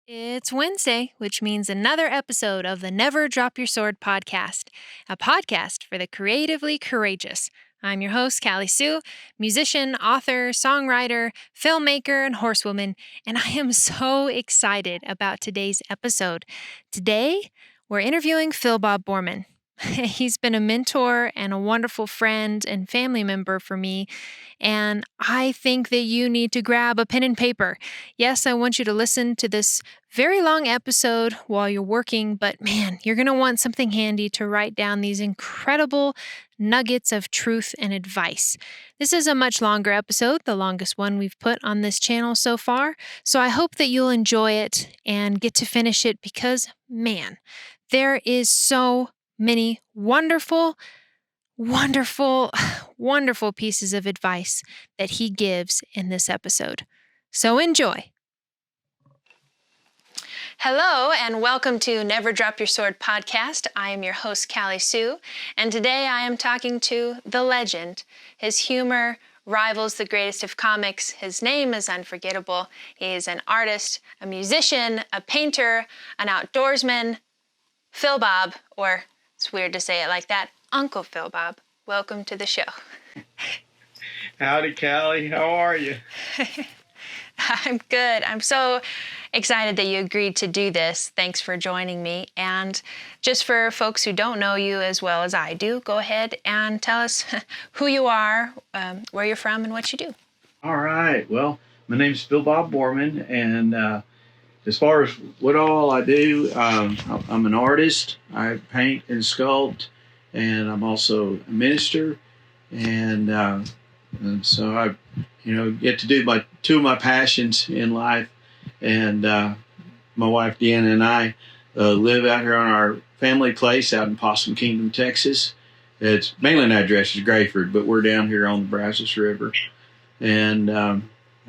It's Wednesday, which means another episode of the Never Drop Your Sword podcast, a podcast for the creatively courageous. I'm your host, Callie Sioux, musician, author, songwriter, filmmaker, and horsewoman, and I am so excited about today's episode. Today, we're interviewing PhilBob Borman. He's been a mentor and a wonderful friend and family member for me, and I think that you need to grab a pen and paper. Yes, I want you to listen to this very long episode while you're working, but man, you're going to want something handy to write down these incredible nuggets of truth and advice. This is a much longer episode, the longest one we've put on this channel so far, so I hope that you'll enjoy it and get to finish it because, man, there is so many wonderful pieces of advice that he gives in this episode. So enjoy. Hello, and welcome to Never Drop Your Sword podcast. I am your host, Callie Sioux, and today I am talking to the legend. His humor rivals the greatest of comics. His name is unforgettable. He is an artist, a musician, a painter, an outdoorsman, PhilBob, or it's weird to say it like that, Uncle PhilBob. Welcome to the show. Howdy, Callie. How are you? I'm good. I'm so excited that you agreed to do this. Thanks for joining me. And just for folks who don't know you as well as I do, go ahead and tell us who you are, where you're from, and what you do. All right. Well, my name's PhilBob Borman, and as far as what all I do, I'm an artist. I paint and sculpt, and I'm also a minister, and so I, get to do two of my passions in life. And my wife Deanna and I live out here on our family place out in Possum Kingdom, Texas. Its mailing address is Grayford, but we're down here on the Brazos River, and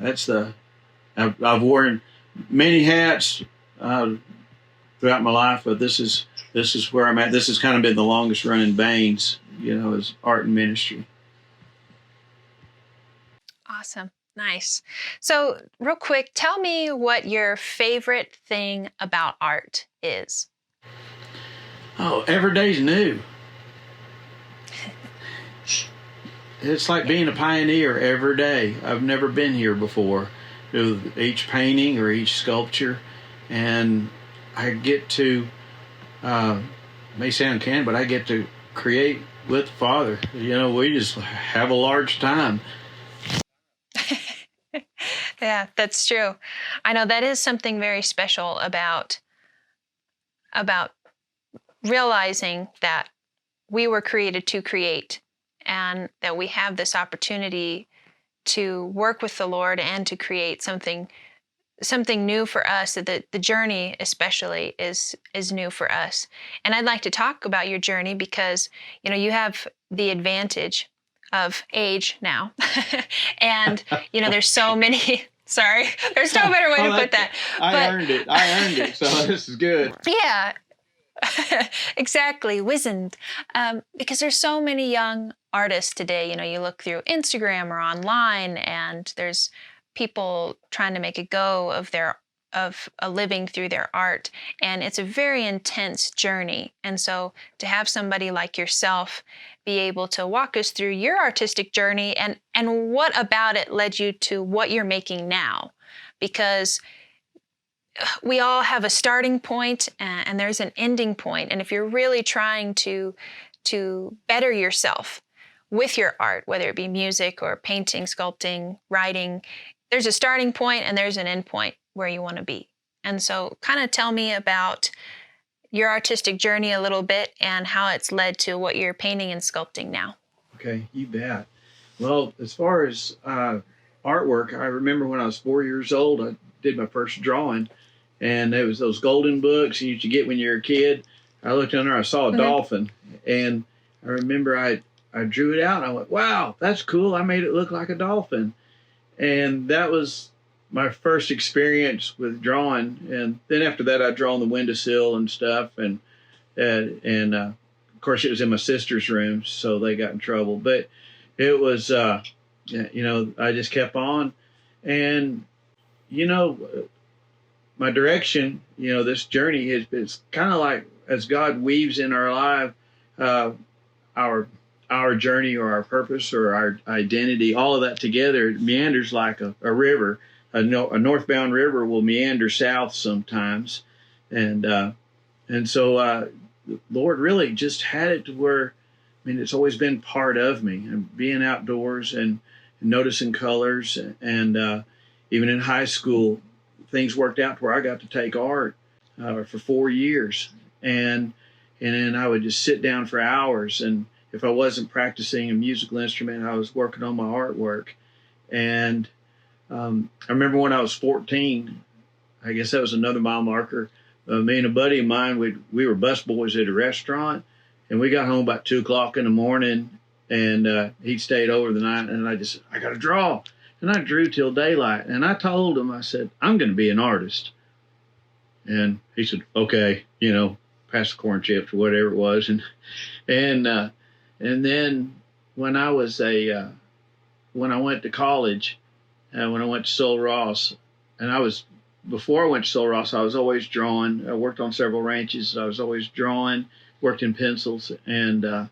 I've worn many hats throughout my life, but this is where I'm at. This has kind of been the longest running veins, as art and ministry. Awesome. Nice. So real quick, tell me what your favorite thing about art is. Oh, every day's new. It's like being a pioneer every day. I've never been here before with each painting or each sculpture, and I get to, may sound canned, but I get to create with the Father. We just have a large time. Yeah, that's true. I know that is something very special about realizing that we were created to create, and that we have this opportunity to work with the Lord and to create something new for us. That the journey especially is new for us. And I'd like to talk about your journey because you have the advantage of age now, and there's so many. Sorry, there's no better way to put that. I earned it. So this is good. Yeah, exactly. Wizened. Because there's so many young artists today. You look through Instagram or online, and there's people trying to make a go of a living through their art, and it's a very intense journey. And so to have somebody like yourself be able to walk us through your artistic journey and what about it led you to what you're making now, because we all have a starting point and there's an ending point. And if you're really trying to better yourself with your art, whether it be music or painting, sculpting, writing, there's a starting point and there's an end point where you want to be. And so kind of tell me about your artistic journey a little bit and how it's led to what you're painting and sculpting now. Okay, you bet. Well, as far as artwork, I remember when I was 4 years old, I did my first drawing, and it was those golden books you used to get when you were a kid. I looked in there, I saw a dolphin, and I remember I drew it out, and I went, wow, that's cool. I made it look like a dolphin. And that was my first experience with drawing. And then after that, I'd draw on the windowsill and stuff. And of course, it was in my sister's room, so they got in trouble. But it was, I just kept on. And, my direction, this journey is kind of like as God weaves in our life, our journey or our purpose or our identity, all of that together, it meanders like a river. A northbound river will meander south sometimes, and so the Lord really just had it to where, it's always been part of me, and being outdoors and noticing colors, and even in high school, things worked out to where I got to take art for 4 years, and then I would just sit down for hours, and if I wasn't practicing a musical instrument, I was working on my artwork. And I remember when I was 14, I guess that was another mile marker. Me and a buddy of mine, we were busboys at a restaurant, and we got home about 2 o'clock in the morning, and he'd stayed over the night, and I got to draw. And I drew till daylight, and I told him, I said, I'm going to be an artist. And he said, okay, pass the corn chips or whatever it was. And then when I was when I went to college, when I went to Sul Ross, and before I went to Sul Ross, I was always drawing. I worked on several ranches. I was always drawing, worked in pencils. And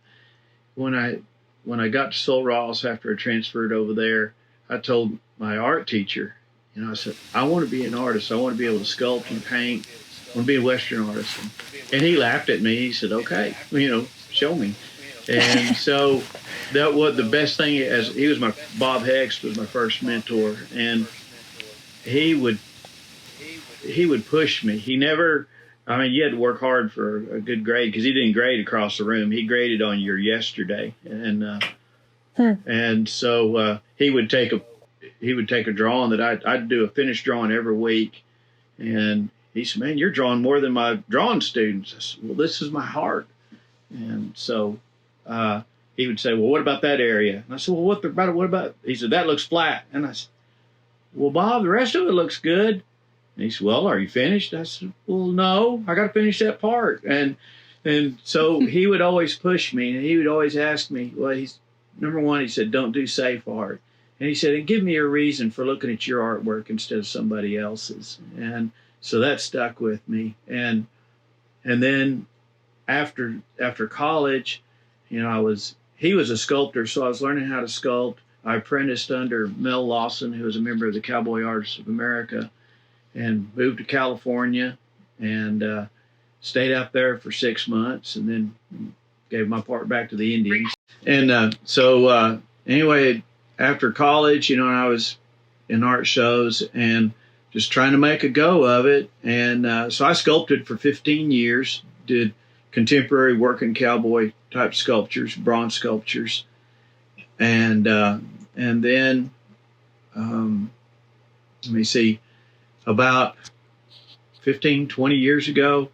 when I got to Sul Ross after I transferred over there, I told my art teacher, I said, I want to be an artist. I want to be able to sculpt and paint. I want to be a Western artist. And he laughed at me. He said, okay, show me. And so that was the best thing. Bob Hex was my first mentor, and he would push me. He never, you had to work hard for a good grade because he didn't grade across the room. He graded on your yesterday. And so he would take a drawing that I'd do a finished drawing every week. And he said, man, you're drawing more than my drawing students. I said, well, this is my heart. And so he would say, well, what about that area? And I said, well, what about? He said, that looks flat. And I said, well, Bob, the rest of it looks good. And he said, well, are you finished? I said, well, no, I got to finish that part. And so he would always push me, and he would always ask me, well, number one, he said, don't do safe art. And he said, and give me a reason for looking at your artwork instead of somebody else's. And so that stuck with me. And then after college, he was a sculptor, so I was learning how to sculpt. I apprenticed under Mel Lawson, who was a member of the Cowboy Artists of America, and moved to California and stayed out there for 6 months, and then gave my part back to the Indians. And so anyway, after college, I was in art shows and just trying to make a go of it. And so I sculpted for 15 years, did contemporary working cowboy type sculptures, bronze sculptures. And then, let me see, about 15, 20 years ago,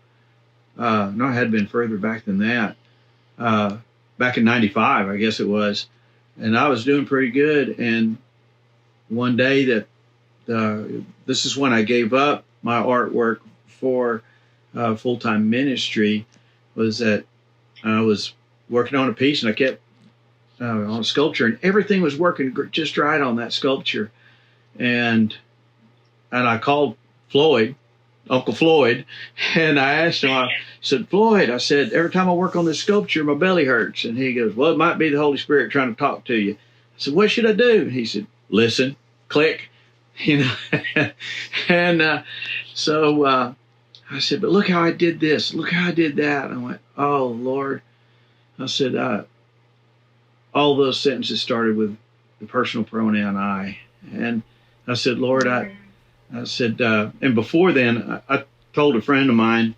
no, it had been further back than that, back in 95, I guess it was. And I was doing pretty good. And one day this is when I gave up my artwork for full-time ministry, was that I was working on a piece, and I kept on a sculpture, and everything was working just right on that sculpture. And I called Floyd, Uncle Floyd, and I asked him, I said, Floyd, I said, every time I work on this sculpture, my belly hurts. And he goes, well, it might be the Holy Spirit trying to talk to you. I said, what should I do? He said, listen, click, And so I said, but look how I did this. Look how I did that. And I went, oh, Lord. I said, all those sentences started with the personal pronoun I. And I said, Lord, I said, and before then, I told a friend of mine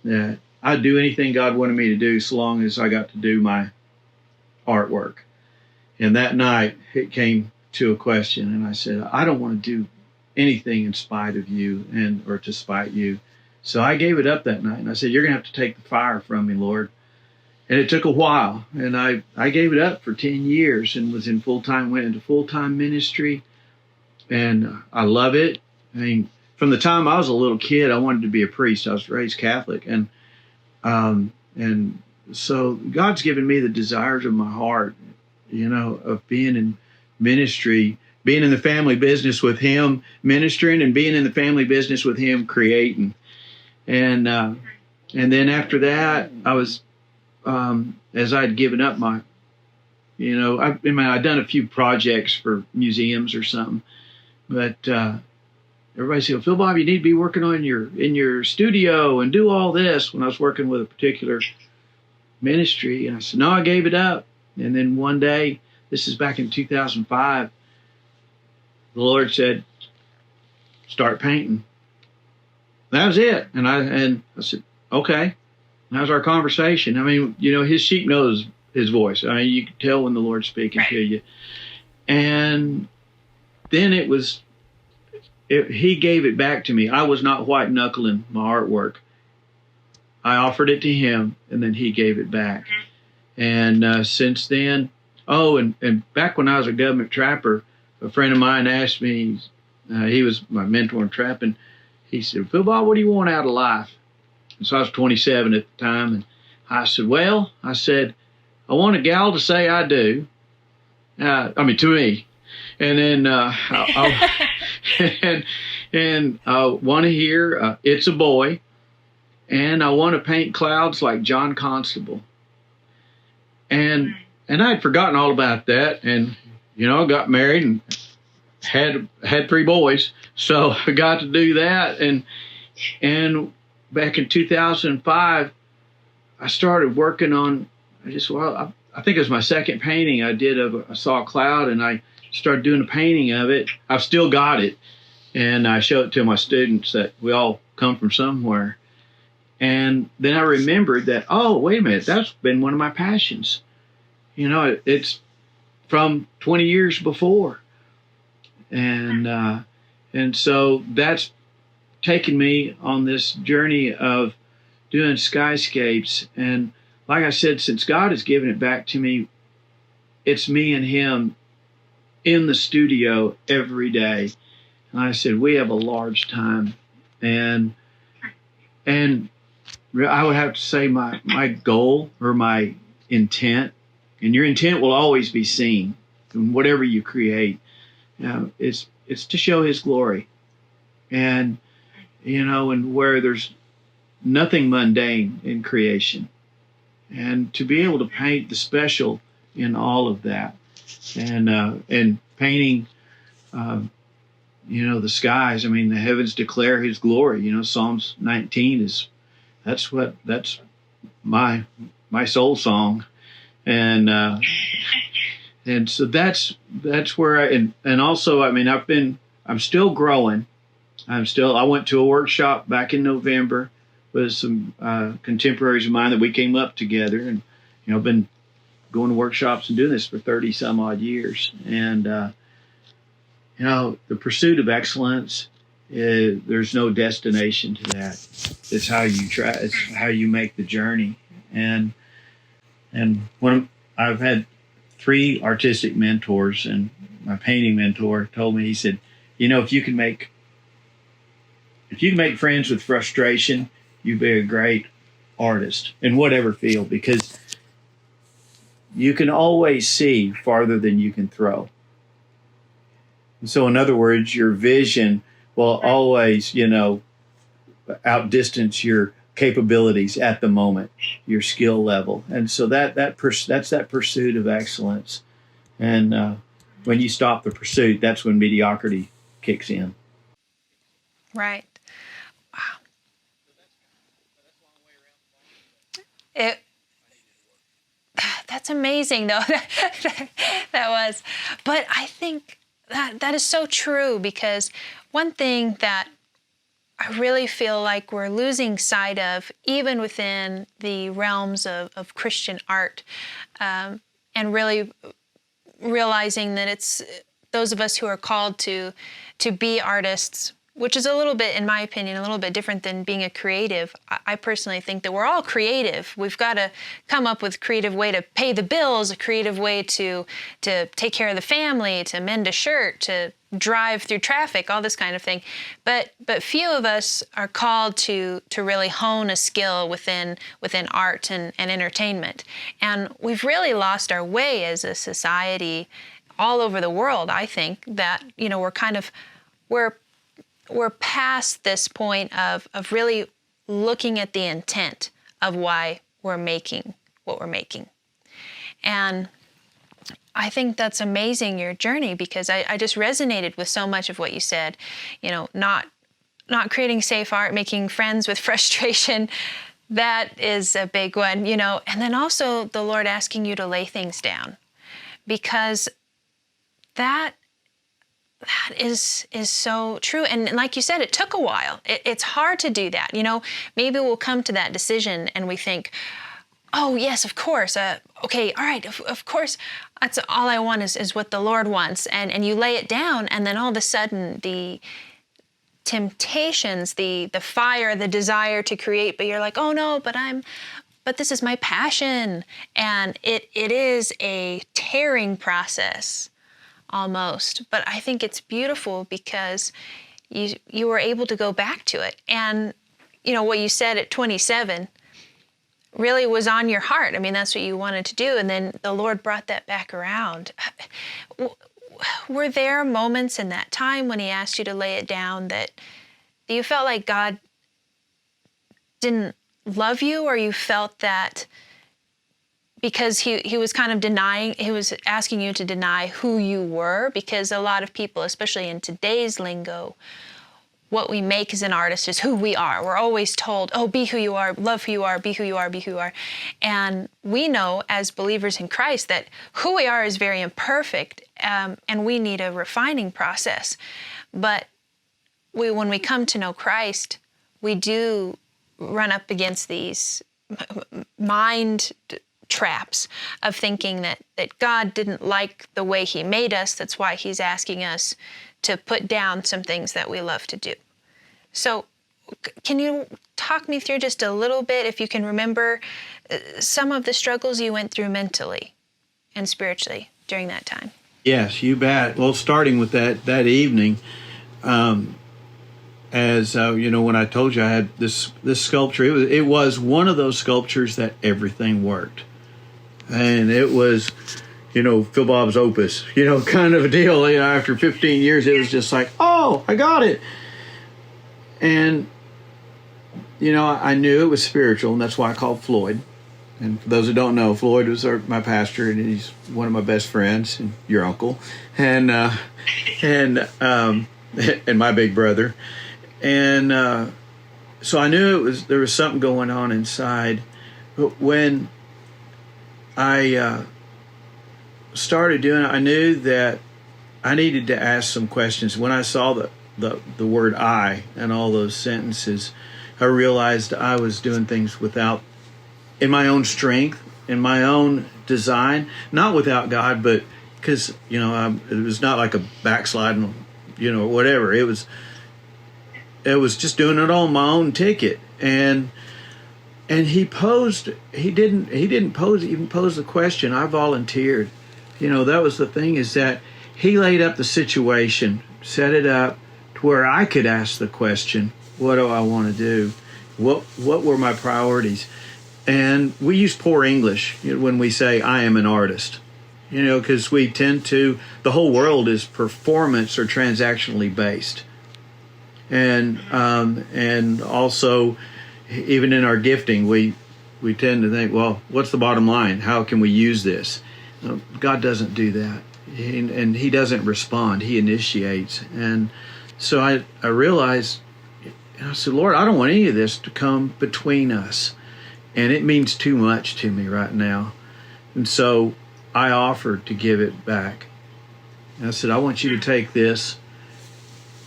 that I'd do anything God wanted me to do so long as I got to do my artwork. And that night, it came to a question, and I said, I don't want to do anything in spite of you or to spite you. So I gave it up that night, and I said, you're going to have to take the fire from me, Lord. And it took a while, and I gave it up for 10 years and went into full-time ministry, and I love it. I mean, from the time I was a little kid, I wanted to be a priest. I was raised Catholic, and so God's given me the desires of my heart, of being in ministry, being in the family business with him, ministering, and being in the family business with him, creating. And then after that, I was, as I'd given up my, I'd done a few projects for museums or something, but everybody said, "PhilBob, you need to be working on in your studio and do all this." When I was working with a particular ministry, and I said, "No, I gave it up." And then one day, this is back in 2005, the Lord said, "Start painting." That was it. And I said, "Okay." And that was our conversation. I mean, his sheep knows his voice. I mean, you can tell when the Lord's speaking to you. And then he gave it back to me. I was not white knuckling my artwork. I offered it to him, and then he gave it back. And since then, and back when I was a government trapper, a friend of mine asked me, he was my mentor in trapping, he said, "PhilBob, what do you want out of life?" And so I was 27 at the time, and I said, "I want a gal to say I do." To me. And then I want to hear "It's a Boy," and I want to paint clouds like John Constable. And I'd forgotten all about that, and I got married and had 3 boys, so I got to do that. And back in 2005, I started working on. I think it was my second painting I did I saw a cloud, and I started doing a painting of it. I've still got it, and I show it to my students that we all come from somewhere. And then I remembered that, oh, wait a minute, that's been one of my passions. It's from 20 years before. And so that's taken me on this journey of doing skyscapes. And like I said, since God has given it back to me, it's me and him in the studio every day. And I said, we have a large time. And I would have to say my goal or my intent, and your intent will always be seen in whatever you create. It's to show his glory. And, and where there's nothing mundane in creation. And to be able to paint the special in all of that. And painting, the skies. I mean, the heavens declare his glory. Psalms 19 that's my soul song. And so that's where and also, I mean, I'm still growing. I went to a workshop back in November with some contemporaries of mine that we came up together, and I've been going to workshops and doing this for 30 some odd years. And the pursuit of excellence, there's no destination to that. It's how you try. It's how you make the journey. And when I've had 3 artistic mentors, and my painting mentor told me, he said, if you can make friends with frustration, you'd be a great artist in whatever field, because you can always see farther than you can throw. And so, in other words, your vision will always, outdistance your capabilities at the moment, your skill level. And so that's that pursuit of excellence. And when you stop the pursuit, that's when mediocrity kicks in. Right. Wow. That's amazing, though. That was. But I think that is so true, because one thing that I really feel like we're losing sight of, even within the realms of Christian art, and really realizing that it's those of us who are called to be artists, which is a little bit, in my opinion, a little bit different than being a creative. I personally think that we're all creative. We've got to come up with a creative way to pay the bills, a creative way to take care of the family, to mend a shirt, to drive through traffic, all this kind of thing. But few of us are called to really hone a skill within art and entertainment. And we've really lost our way as a society all over the world, I think, that, we're past this point of really looking at the intent of why we're making what we're making. And I think that's amazing, your journey, because I just resonated with so much of what you said. Not creating safe art, making friends with frustration. That is a big one, and then also the Lord asking you to lay things down, because that is so true. And like you said, it took a while. It's hard to do that. Maybe we'll come to that decision and we think, oh, yes, of course. Okay, all right, of course. That's all I want is what the Lord wants. And you lay it down, and then all of a sudden the temptations, the fire, the desire to create, but you're like, oh no, but this is my passion. And it is a tearing process almost. But I think it's beautiful because you were able to go back to it. And what you said at 27 really was on your heart. I mean, that's what you wanted to do. And then the Lord brought that back around. Were there moments in that time when he asked you to lay it down that you felt like God didn't love you, or you felt that because he was kind of he was asking you to deny who you were? Because a lot of people, especially in today's lingo, what we make as an artist is who we are. We're always told, oh, be who you are, love who you are, be who you are, be who you are. And we know as believers in Christ that who we are is very imperfect, and we need a refining process. But when we come to know Christ, we do run up against these mind traps of thinking that God didn't like the way he made us. That's why he's asking us to put down some things that we love to do. So can you talk me through just a little bit, if you can remember, some of the struggles you went through mentally and spiritually during that time? Yes, you bet. Well, starting with that evening, when I told you I had this sculpture, it was one of those sculptures that everything worked. And it was, PhilBob's opus, kind of a deal. After 15 years, it was just like, oh, I got it. And, I knew it was spiritual, and that's why I called Floyd. And for those who don't know, Floyd was my pastor, and he's one of my best friends, and your uncle, and my big brother. And so I knew there was something going on inside. But when I started doing it, I knew that I needed to ask some questions. When I saw the word I and all those sentences, I realized I was doing things in my own strength, in my own design, not without God, but because, it was not like a backsliding, whatever. It was just doing it on my own ticket. And he didn't even pose the question. I volunteered. That was the thing, is that he laid up the situation, set it up to where I could ask the question, what do I want to do? What were my priorities? And we use poor English when we say I am an artist, because we tend to, the whole world is performance or transactionally based. And also, even in our gifting, we tend to think, well, what's the bottom line? How can we use this? God doesn't do that. And he doesn't respond. He initiates. And so I realized, I said, Lord, I don't want any of this to come between us. And it means too much to me right now. And so I offered to give it back. And I said, I want you to take this.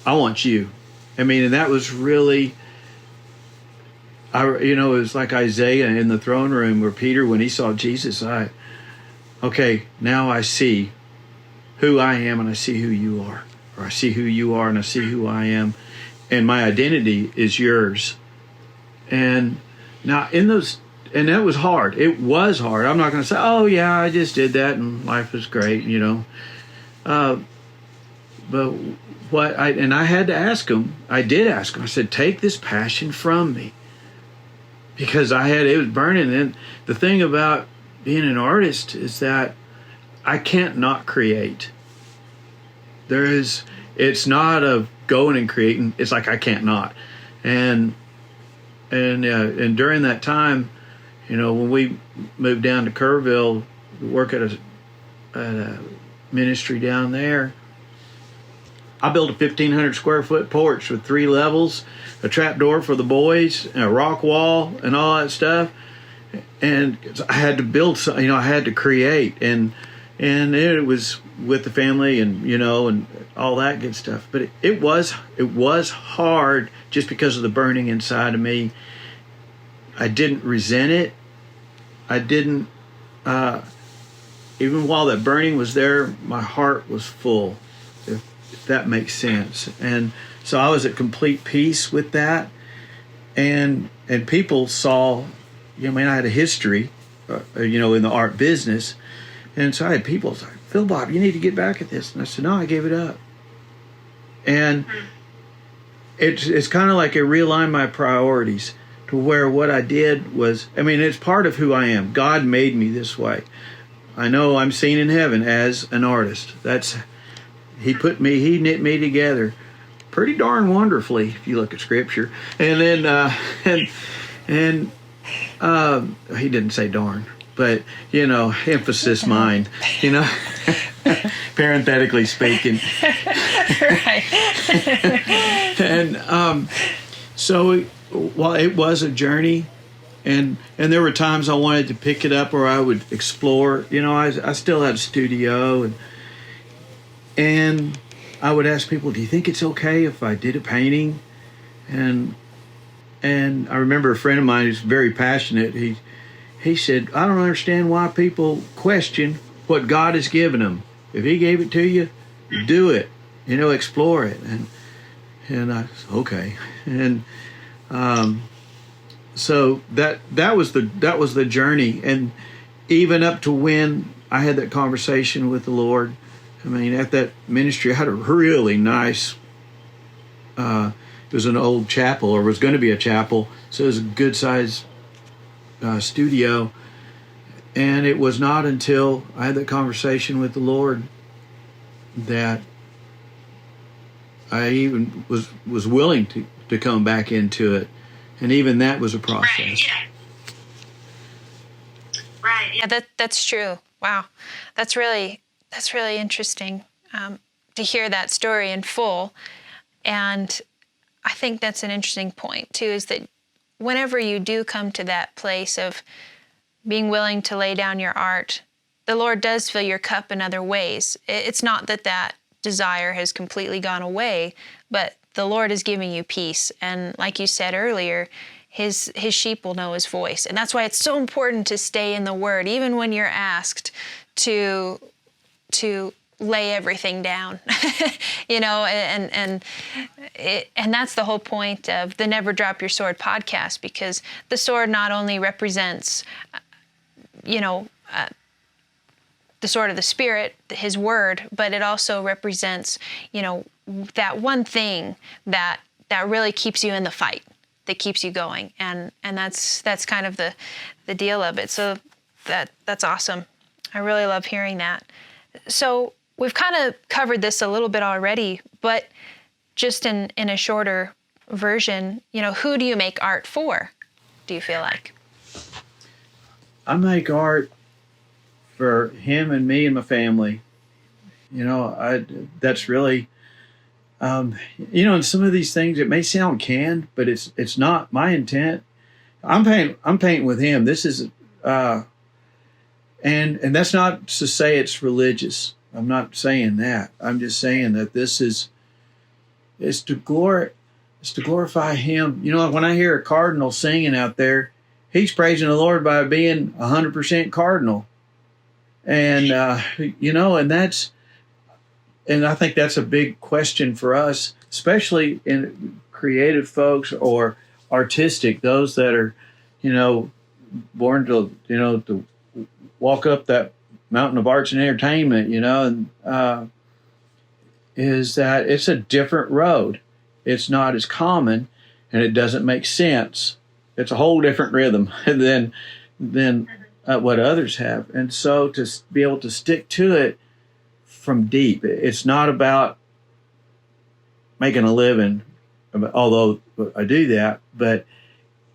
I want you. And that was really, it was like Isaiah in the throne room where Peter, when he saw Jesus, now I see who I am and I see who you are. Or I see who you are and I see who I am. And my identity is yours. And now and that was hard. It was hard. I'm not going to say, oh yeah, I just did that and life was great, But I had to ask him. I did ask him. I said, take this passion from me. Because it was burning. And the thing about being an artist is that I can't not create. it's not of going and creating. It's like I can't not. And during that time, when we moved down to Kerrville, work at a ministry down there, I built a 1,500 square foot porch with 3 levels, a trap door for the boys, and a rock wall, and all that stuff. And I had to build something, I had to create, and it was with the family, and and all that good stuff. But it was hard just because of the burning inside of me. I didn't resent it. I didn't. Even while that burning was there, my heart was full. If that makes sense. And so I was at complete peace with that. And people saw, I had a history, in the art business. And so I had people say, PhilBob, you need to get back at this. And I said, no, I gave it up. And it's kind of like it realigned my priorities to where what I did was, it's part of who I am. God made me this way. I know I'm seen in heaven as an artist. He knit me together pretty darn wonderfully, if you look at Scripture. And then, he didn't say darn, but, emphasis mine, parenthetically speaking. Right. And so while it was a journey, and there were times I wanted to pick it up or I would explore, I still had a studio, and I would ask people, do you think it's okay if I did a painting? And I remember a friend of mine who's very passionate. He said, I don't understand why people question what God has given them. If He gave it to you, do it. Explore it. And I said, okay. And so that was the journey. And even up to when I had that conversation with the Lord, at that ministry, I had a really nice, it was an old chapel, or was going to be a chapel, so it was a good-sized studio. And it was not until I had that conversation with the Lord that I even was willing to come back into it. And even that was a process. Right. Yeah, that's true. Wow. That's really interesting to hear that story in full. And I think that's an interesting point, too, is that whenever you do come to that place of being willing to lay down your art, the Lord does fill your cup in other ways. It's not that desire has completely gone away, but the Lord is giving you peace. And like you said earlier, his sheep will know His voice. And that's why it's so important to stay in the Word, even when you're asked to lay everything down, and that's the whole point of the Never Drop Your Sword podcast, because the sword not only represents, the sword of the Spirit, His Word, but it also represents, that one thing that really keeps you in the fight, that keeps you going, and that's kind of the deal of it. So that's awesome. I really love hearing that. So we've kind of covered this a little bit already, but just in a shorter version, who do you make art for, do you feel like? I make art for him and me and my family. That's really, and some of these things, it may sound canned, but it's not my intent. I'm painting with him. This is, and that's not to say it's religious. I'm not saying that. I'm just saying that it's to glorify Him. When I hear a cardinal singing out there, he's praising the Lord by being 100% cardinal. And, and I think that's a big question for us, especially in creative folks or artistic, those that are, born to walk up that mountain of arts and entertainment, is that it's a different road. It's not as common, and it doesn't make sense. It's a whole different rhythm than what others have. And so to be able to stick to it from deep, it's not about making a living, although I do that, but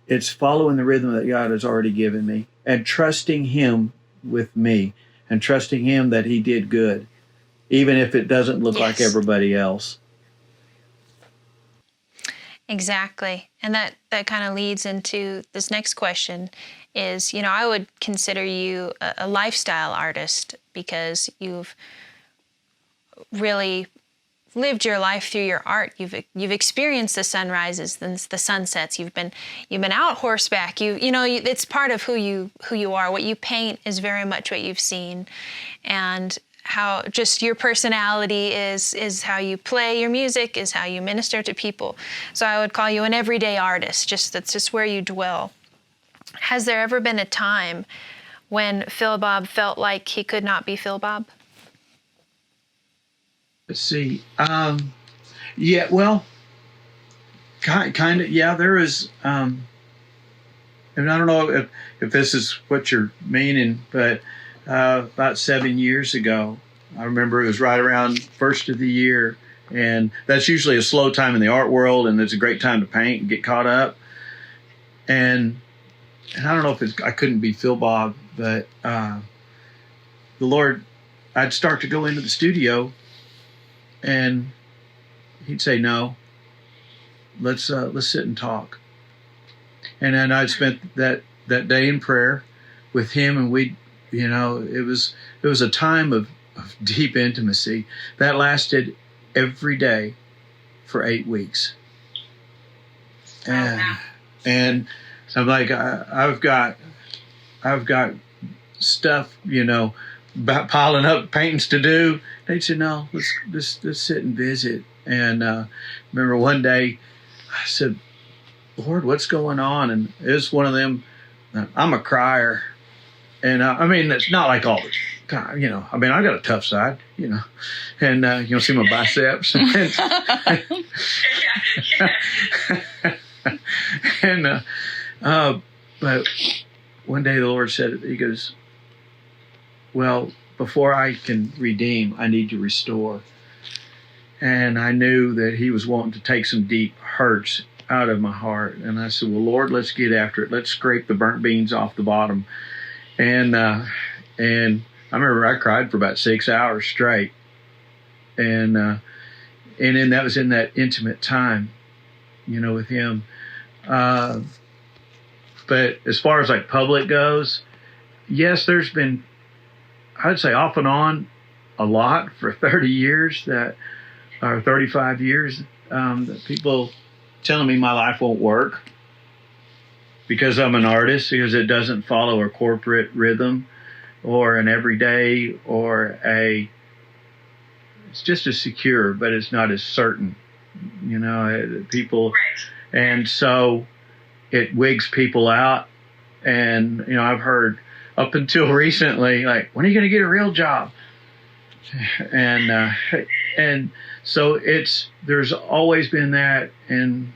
it's following the rhythm that God has already given me and trusting Him with me and trusting Him that He did good, even if it doesn't look like everybody else. Exactly. And that kind of leads into this next question is, I would consider you a lifestyle artist because you've really lived your life through your art. You've experienced the sunrises, the sunsets. You've been out horseback. It's part of who you are. What you paint is very much what you've seen, and how just your personality is how you play your music, is how you minister to people. So I would call you an everyday artist. That's just where you dwell. Has there ever been a time when PhilBob felt like he could not be PhilBob? Let's see. Yeah, well, kind of. Yeah, there is. And I don't know if this is what you're meaning, but about 7 years ago, I remember it was right around first of the year, and that's usually a slow time in the art world, and it's a great time to paint and get caught up. And I don't know if I couldn't be PhilBob, but the Lord, I'd start to go into the studio. And He'd say, "No, let's sit and talk." And then I'd spent that day in prayer with Him, and it was a time of deep intimacy that lasted every day for 8 weeks. And so I'm like, I've got stuff, piling up paintings to do. They said, "No, let's sit and visit." And remember one day I said, "Lord, what's going on?" And it was one of them, I'm a crier. And it's not like all the time, I got a tough side, and see my biceps. But one day the Lord said, He goes, "Well, before I can redeem, I need to restore." And I knew that He was wanting to take some deep hurts out of my heart. And I said, "Well, Lord, let's get after it. Let's scrape the burnt beans off the bottom." And I remember I cried for about 6 hours straight. And then that was in that intimate time, with Him. But as far as like public goes, yes, there's been, I'd say off and on a lot for 30 years or 35 years, that people telling me my life won't work because I'm an artist, because it doesn't follow a corporate rhythm or an everyday it's just as secure, but it's not as certain, people. Right. And so it wigs people out. And, I've heard up until recently, like, when are you going to get a real job? And so there's always been that, and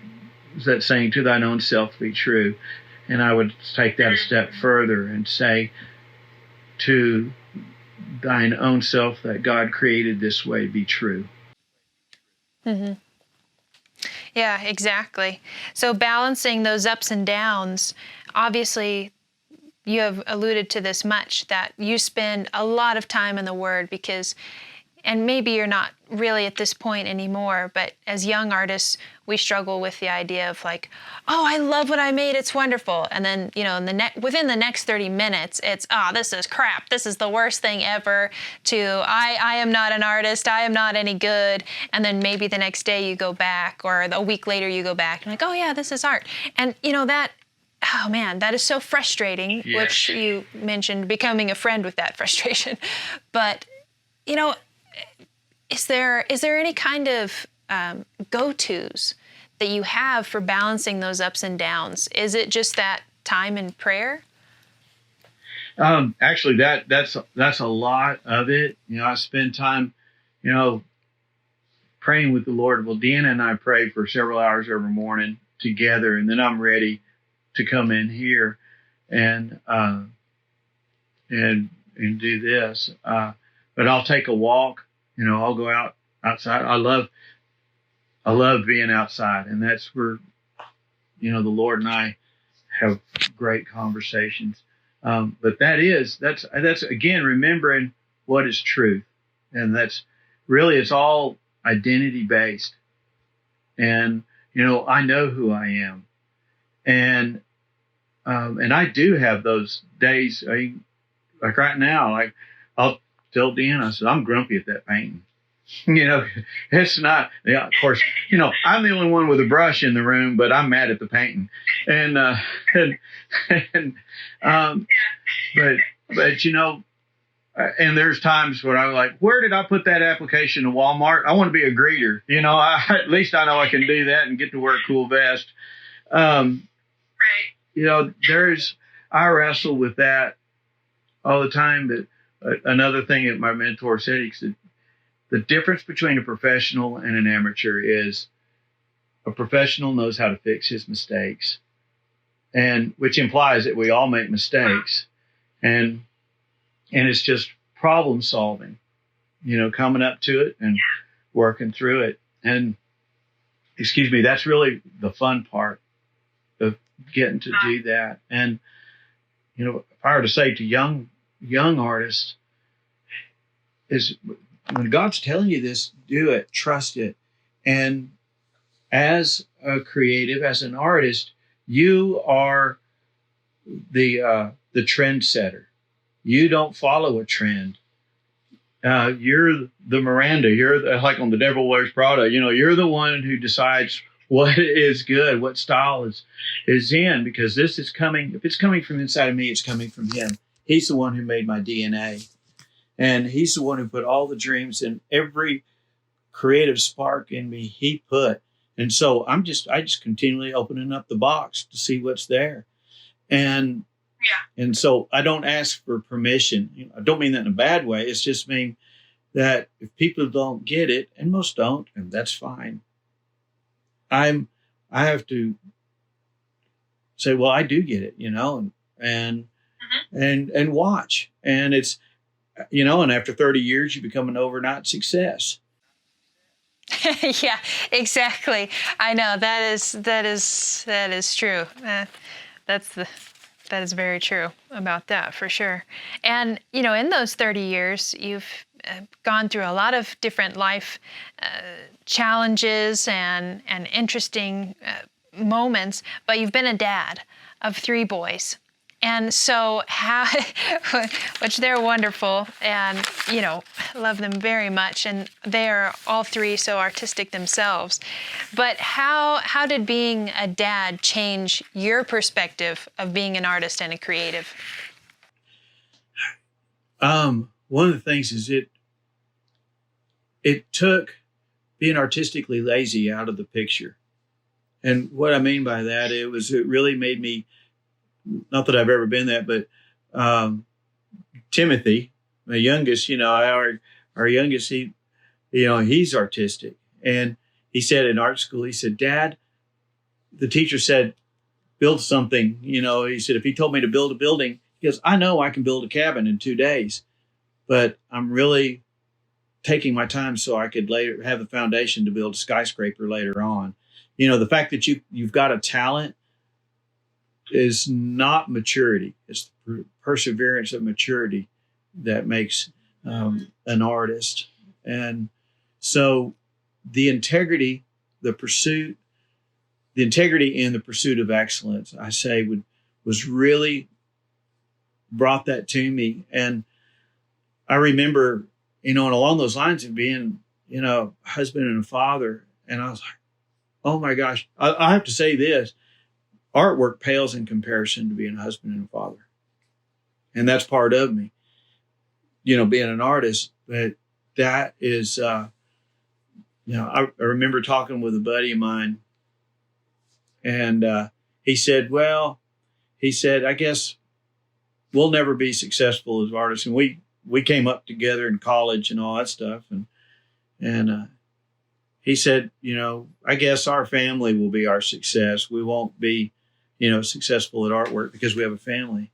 that saying, "To thine own self be true." And I would take that a step further and say, "To thine own self that God created this way be true." Mm-hmm. Yeah, exactly. So balancing those ups and downs, obviously you have alluded to this much, that you spend a lot of time in the Word and maybe you're not really at this point anymore, but as young artists, we struggle with the idea of like, "Oh, I love what I made, it's wonderful." And then, within the next 30 minutes, it's, "Oh, this is crap. This is the worst thing ever," to, I am not an artist, I am not any good. And then maybe the next day you go back, or a week later you go back and like, "Oh yeah, this is art." And oh man, that is so frustrating, yes. Which you mentioned becoming a friend with that frustration. But, is there any kind of go-tos that you have for balancing those ups and downs? Is it just that time in prayer? Actually, that's a lot of it. I spend time, praying with the Lord. Well, Deanna and I pray for several hours every morning together, and then I'm ready to come in here and do this. But I'll take a walk. I'll go outside. I love I love being outside, and that's where, the Lord and I have great conversations. But that's again, remembering what is truth. And that's really, it's all identity based. And, I know who I am. And I do have those days. Like right now, like I'll tell Dan, I said, I'm grumpy at that painting. It's not, of course, I'm the only one with a brush in the room, but I'm mad at the painting. And, but, and there's times when I'm like, where did I put that application to Walmart? I want to be a greeter. At least I know I can do that and get to wear a cool vest. Right. I wrestle with that all the time. But another thing that my mentor said, he said, the difference between a professional and an amateur is a professional knows how to fix his mistakes, and which implies that we all make mistakes, and it's just problem solving, coming up to it and working through it. And that's really the fun part of getting to do that. And, if I were to say to young artists is, when God's telling you this, do it, trust it. And as a creative, as an artist, you are the trendsetter. You don't follow a trend. You're the Miranda. You're like on The Devil Wears Prada. You're the one who decides what is good, what style is in, because this is coming. If it's coming from inside of me, it's coming from Him. He's the one who made my DNA. And He's the one who put all the dreams and every creative spark in me, He put. And so I just continually opening up the box to see what's there. And so I don't ask for permission. I don't mean that in a bad way. It's just mean that if people don't get it, and most don't, and that's fine, I have to say, well, I do get it, and watch. And it's, and after 30 years, you become an overnight success. Yeah, exactly. I know that is true. That is very true about that, for sure. And, in those 30 years, you've gone through a lot of different life challenges and interesting moments, but you've been a dad of 3 boys. And so which they're wonderful, and, love them very much. And they are all 3 so artistic themselves. But how did being a dad change your perspective of being an artist and a creative? One of the things is it took being artistically lazy out of the picture. And what I mean by that, it really made me, not that I've ever been that, but Timothy, my youngest, our youngest, he's artistic. And he said in art school, he said, Dad, the teacher said, build something. He said, if he told me to build a building, he goes, I know I can build a cabin in 2 days, but I'm really taking my time so I could later have the foundation to build a skyscraper later on. The fact that you've got a talent is not maturity. It's the perseverance of maturity that makes an artist. And so the integrity in the pursuit of excellence, I say, was really brought that to me. And I remember, and along those lines of being, a husband and a father. And I was like, oh my gosh, I have to say this. Artwork pales in comparison to being a husband and a father. And that's part of me, being an artist. But that is, I remember talking with a buddy of mine, and he said, I guess we'll never be successful as artists. And we came up together in college and all that stuff. And he said, I guess our family will be our success. We won't be, successful at artwork because we have a family.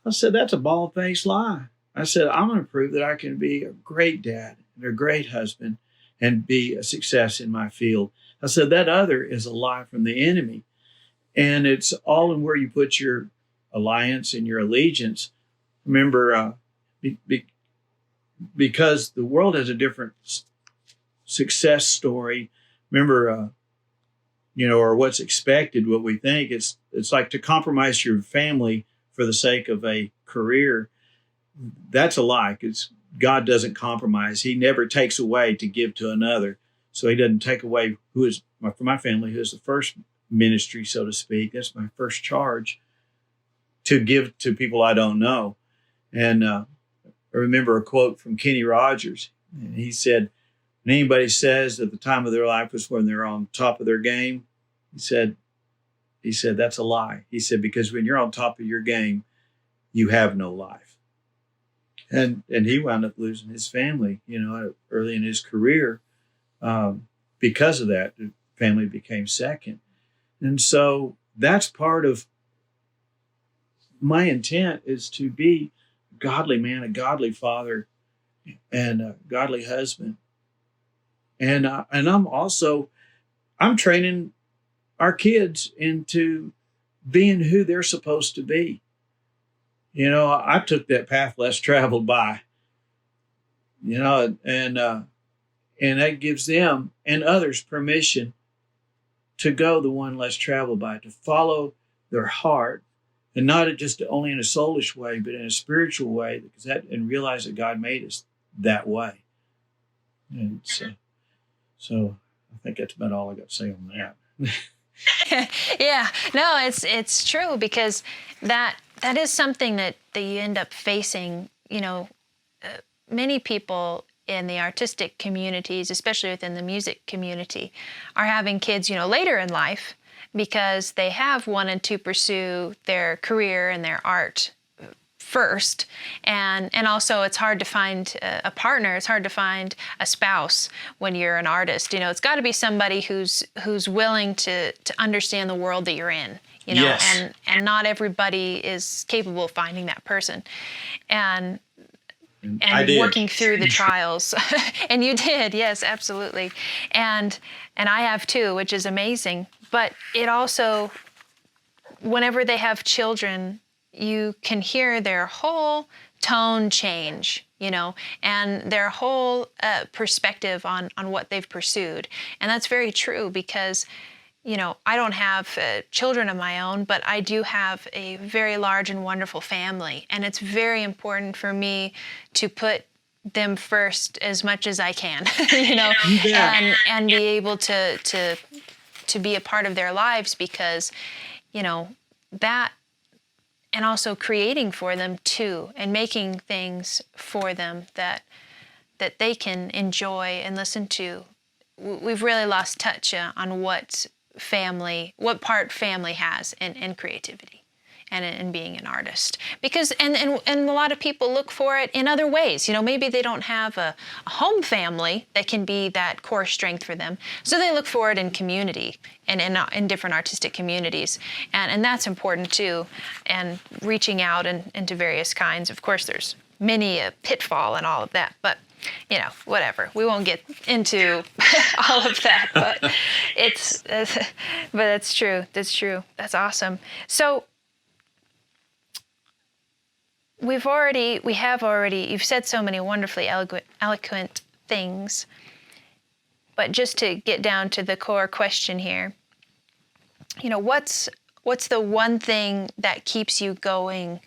I said, that's a bald-faced lie. I said, I'm going to prove that I can be a great dad and a great husband and be a success in my field. I said, that other is a lie from the enemy. And it's all in where you put your alliance and your allegiance. Remember, because the world has a different success story. Remember, or what's expected, what we think. It's like to compromise your family for the sake of a career. That's a lie, because God doesn't compromise. He never takes away to give to another. So he doesn't take away for my family, who is the first ministry, so to speak. That's my first charge, to give to people I don't know. And I remember a quote from Kenny Rogers. And he said, when anybody says that the time of their life was when they're on top of their game, he said, that's a lie. He said, because when you're on top of your game, you have no life. And he wound up losing his family, early in his career. Because of that, the family became second. And so that's part of my intent, is to be a godly man, a godly father, and a godly husband. And I'm training our kids into being who they're supposed to be. I took that path less traveled by, and that gives them and others permission to go the one less traveled by, to follow their heart, and not just only in a soulish way, but in a spiritual way, and realize that God made us that way. And so I think that's about all I got to say on that. Yeah, no, it's true, because that is something that you end up facing. Many people in the artistic communities, especially within the music community, are having kids, later in life, because they have wanted to pursue their career and their art first. And also, it's hard to find a partner. It's hard to find a spouse when you're an artist. It's got to be somebody who's willing to understand the world that you're in. Yes. And not everybody is capable of finding that person. And working through the trials. And you did, yes, absolutely. And I have too, which is amazing. But it also, whenever they have children, you can hear their whole tone change, and their whole perspective on what they've pursued. And that's very true, because I don't have children of my own, but I do have a very large and wonderful family. And it's very important for me to put them first as much as I can, and be able to be a part of their lives, because, that, and also creating for them too, and making things for them that they can enjoy and listen to. We've really lost touch on what part family has in creativity and in being an artist, because and a lot of people look for it in other ways. Maybe they don't have a home family that can be that core strength for them, so they look for it in community and in different artistic communities, and that's important too. And reaching out into various kinds. Of course, there's many a pitfall and all of that, but whatever. We won't get into all of that, but but that's true. That's true. That's awesome. So we have already, you've said so many wonderfully eloquent things, but just to get down to the core question here, what's the one thing that keeps you going?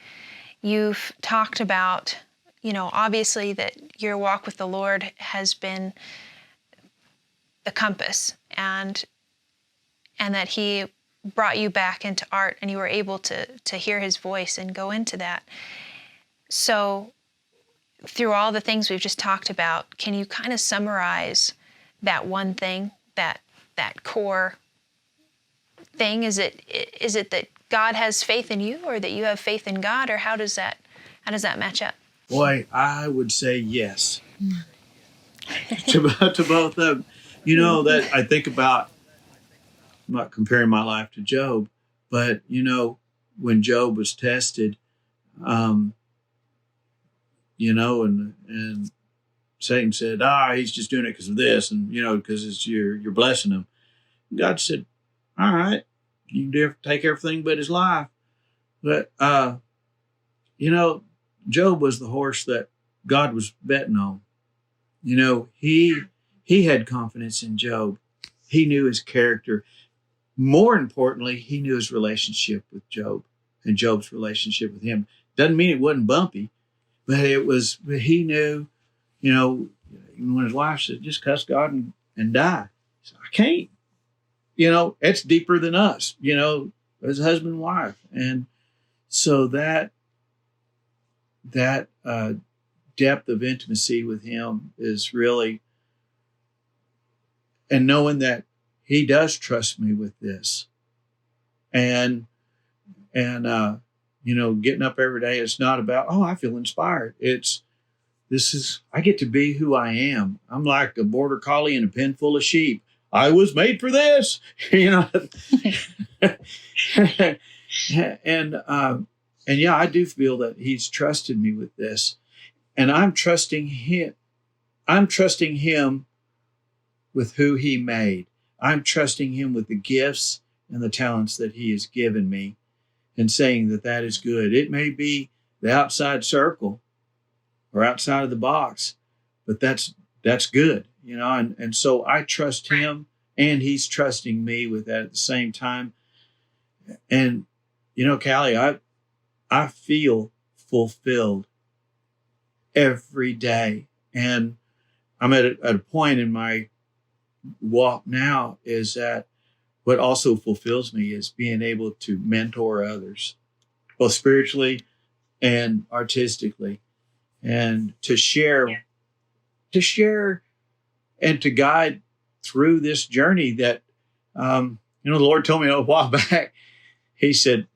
You've talked about, obviously that your walk with the Lord has been the compass, and that He brought you back into art, and you were able to hear His voice and go into that. So through all the things we've just talked about, can you kind of summarize that one thing, that core thing? Is it that God has faith in you, or that you have faith in God, or how does that match up? Boy, I would say yes to both of them. That I think about, I'm not comparing my life to Job, but when Job was tested, and Satan said, he's just doing it because of this, and because it's you're blessing him. God said, all right, you can take everything but his life. But, Job was the horse that God was betting on. He had confidence in Job. He knew his character. More importantly, he knew his relationship with Job and Job's relationship with him. Doesn't mean it wasn't bumpy, but he knew, even when his wife said, just cuss God and die. He said, I can't. It's deeper than us, as husband and wife. And so that depth of intimacy with him is really, and knowing that he does trust me with this, and getting up every day, it's not about, I feel inspired. I get to be who I am. I'm like a border collie in a pen full of sheep. I was made for this, and yeah, I do feel that he's trusted me with this, and I'm trusting him. I'm trusting him with who he made. I'm trusting him with the gifts and the talents that he has given me, and saying that is good. It may be the outside circle or outside of the box, but that's good, and so I trust him, and he's trusting me with that at the same time. And, Callie, I feel fulfilled every day. And I'm at a point in my walk now is that what also fulfills me is being able to mentor others, both spiritually and artistically, and to share and to guide through this journey that, the Lord told me a while back. He said,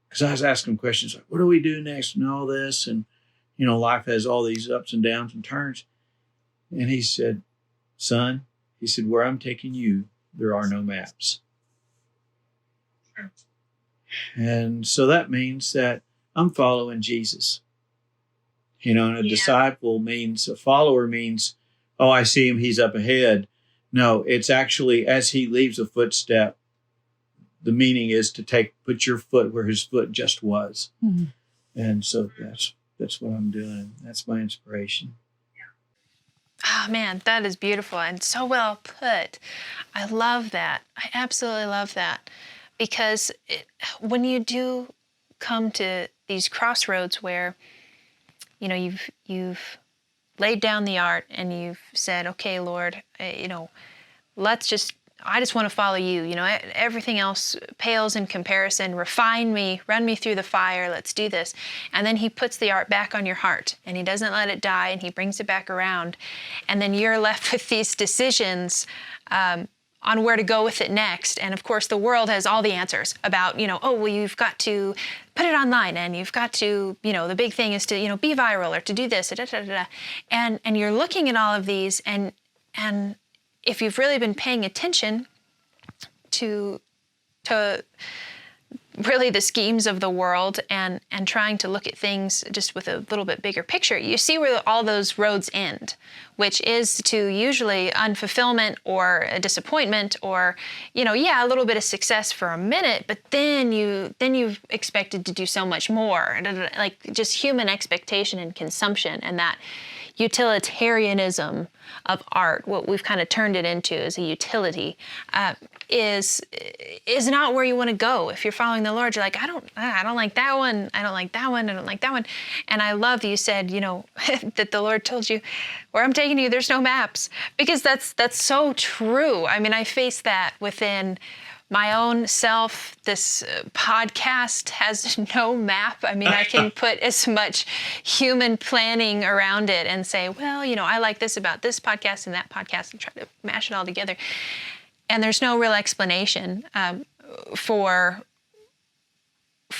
because I was asking him questions like, what do we do next and all this? And, life has all these ups and downs and turns. And he said, son, where I'm taking you, there are no maps. And so that means that I'm following Jesus. And a disciple means, a follower means, I see him, he's up ahead. No, it's actually as he leaves a footstep, the meaning is to put your foot where his foot just was. Mm-hmm. And so that's what I'm doing. That's my inspiration. Oh, man, that is beautiful and so well put. I love that. I absolutely love that. Because when you do come to these crossroads where, you've laid down the art and you've said, okay, Lord, I just want to follow you. Everything else pales in comparison. Refine me, run me through the fire. Let's do this. And then he puts the art back on your heart and he doesn't let it die and he brings it back around. And then you're left with these decisions on where to go with it next. And of course, the world has all the answers about, you've got to put it online and you've got to, the big thing is to, be viral or to do this. And you're looking at all of these and if you've really been paying attention to really the schemes of the world and trying to look at things just with a little bit bigger picture, you see where all those roads end, which is to usually unfulfillment or a disappointment or, a little bit of success for a minute, but then you've expected to do so much more, like just human expectation and consumption and that utilitarianism of art, what we've kind of turned it into as a utility, is not where you want to go. If you're following the Lord, you're like, I don't like that one. I don't like that one. I don't like that one. And I love that you said, that the Lord told you, where I'm taking you, there's no maps, because that's so true. I mean, I face that within my own self. This podcast has no map. I mean, I can put as much human planning around it and say, well, I like this about this podcast and that podcast and try to mash it all together. And there's no real explanation for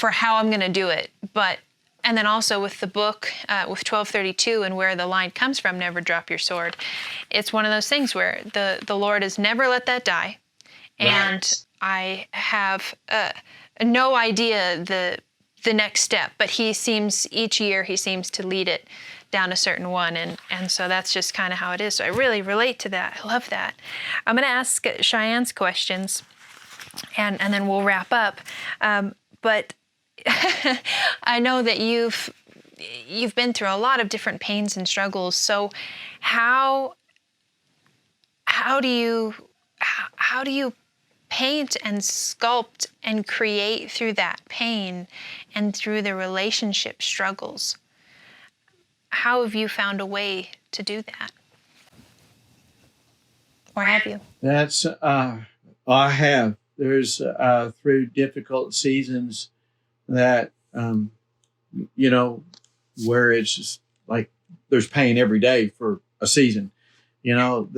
how I'm going to do it. And then also with the book, with 1232 and where the line comes from, never drop your sword. It's one of those things where the Lord has never let that die. And right. I have no idea the next step, but each year he seems to lead it down a certain one. And so that's just kind of how it is. So I really relate to that. I love that. I'm going to ask Cheyenne's questions and then we'll wrap up. But I know that you've been through a lot of different pains and struggles. So how do you paint and sculpt and create through that pain and through the relationship struggles? How have you found a way to do that? Or have you? That's, I have. There's through difficult seasons that, where it's just like there's pain every day for a season. You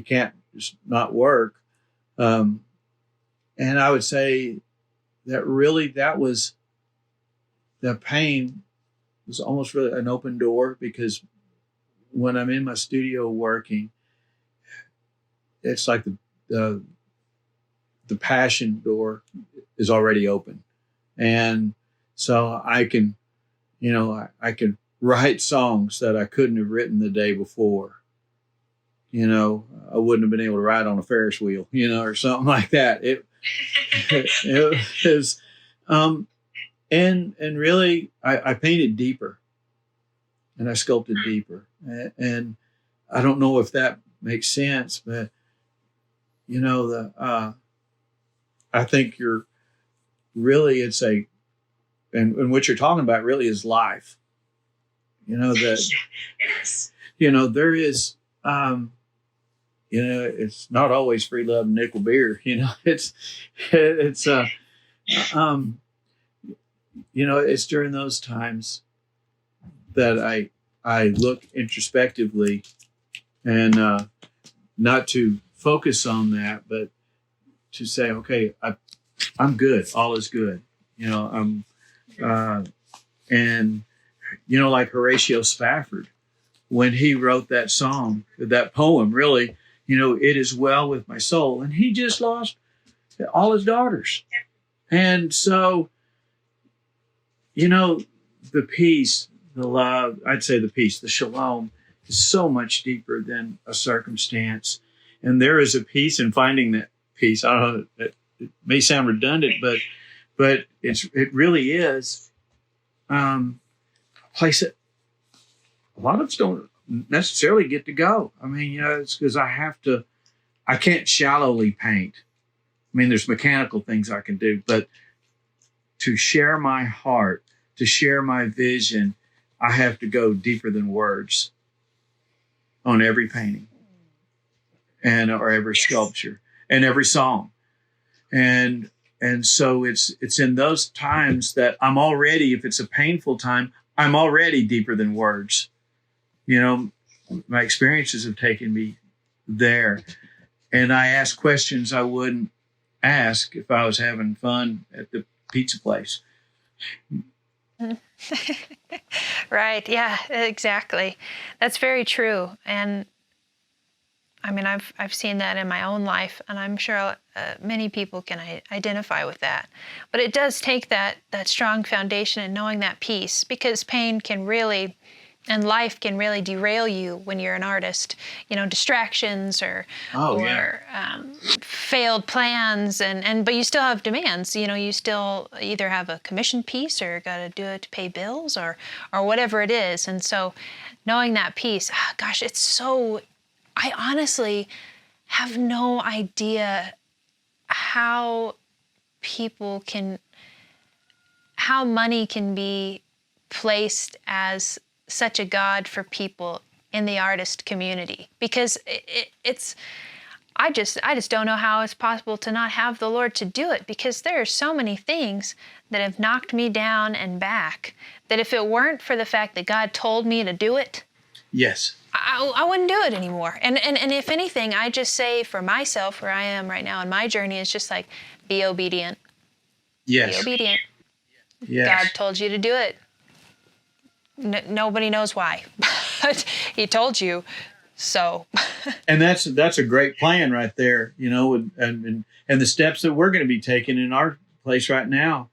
can't just not work. And I would say that really that was the pain was almost really an open door, because when I'm in my studio working, it's like the passion door is already open. And so I can write songs that I couldn't have written the day before. I wouldn't have been able to ride on a Ferris wheel, or something like that. It is, and really I painted deeper and I sculpted deeper. And I don't know if that makes sense, but I think and what you're talking about really is life. Yes. There is, it's not always free love and nickel beer. It's during those times that I look introspectively and not to focus on that, but to say, okay, I'm good. All is good. Like Horatio Spafford, when he wrote that song, that poem, really, it is well with my soul. And he just lost all his daughters. And so, the peace, the love, I'd say the peace, the shalom is so much deeper than a circumstance. And there is a peace in finding that peace. I don't know, it may sound redundant, but it really is a place that a lot of us don't necessarily get to go. I mean, it's because I can't shallowly paint. I mean, there's mechanical things I can do, but to share my heart, to share my vision, I have to go deeper than words on every painting or every sculpture and every song. And so it's in those times that I'm already, if it's a painful time, I'm already deeper than words. My experiences have taken me there. And I ask questions I wouldn't ask if I was having fun at the pizza place. Right. Yeah, exactly. That's very true. And I mean, I've seen that in my own life, and I'm sure many people can identify with that. But it does take that strong foundation and knowing that peace, because pain can really, and life can really derail you when you're an artist. Distractions or failed plans, but you still have demands. You still either have a commission piece or got to do it to pay bills or whatever it is. And so, knowing that peace, gosh, it's so. I honestly have no idea how money can be placed as such a god for people in the artist community, because I just don't know how it's possible to not have the Lord to do it, because there are so many things that have knocked me down and back that if it weren't for the fact that God told me to do it, yes, I wouldn't do it anymore. And if anything, I just say for myself, where I am right now in my journey, is just like, be obedient. Yes. Be obedient. Yes. God told you to do it. Nobody knows why, but He told you, so. And that's a great plan right there, and the steps that we're going to be taking in our place right now.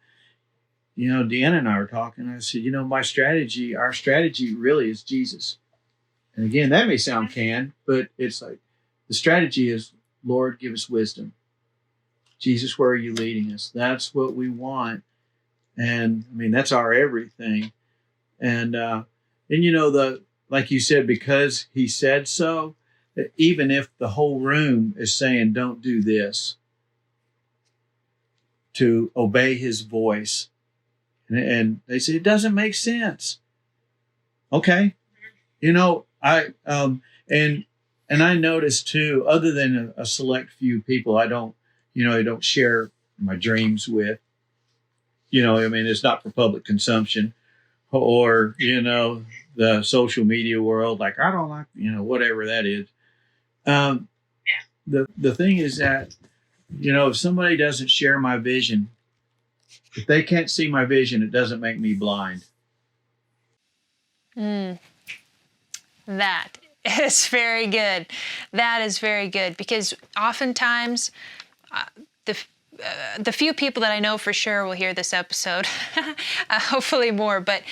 Deanna and I were talking. I said, our strategy really is Jesus. And again, that may sound canned, but it's like the strategy is, Lord, give us wisdom. Jesus, where are you leading us? That's what we want. And I mean, that's our everything. And like you said, because he said so, that even if the whole room is saying, don't do this, to obey his voice. And they say, it doesn't make sense. Okay. And I noticed too, other than a select few people, I don't share my dreams with, it's not for public consumption or, the social media world. Like, I don't like, whatever that is. The thing is that, if somebody doesn't share my vision, if they can't see my vision, it doesn't make me blind. That is very good. That is very good, because oftentimes the few people that I know for sure will hear this episode, hopefully more, but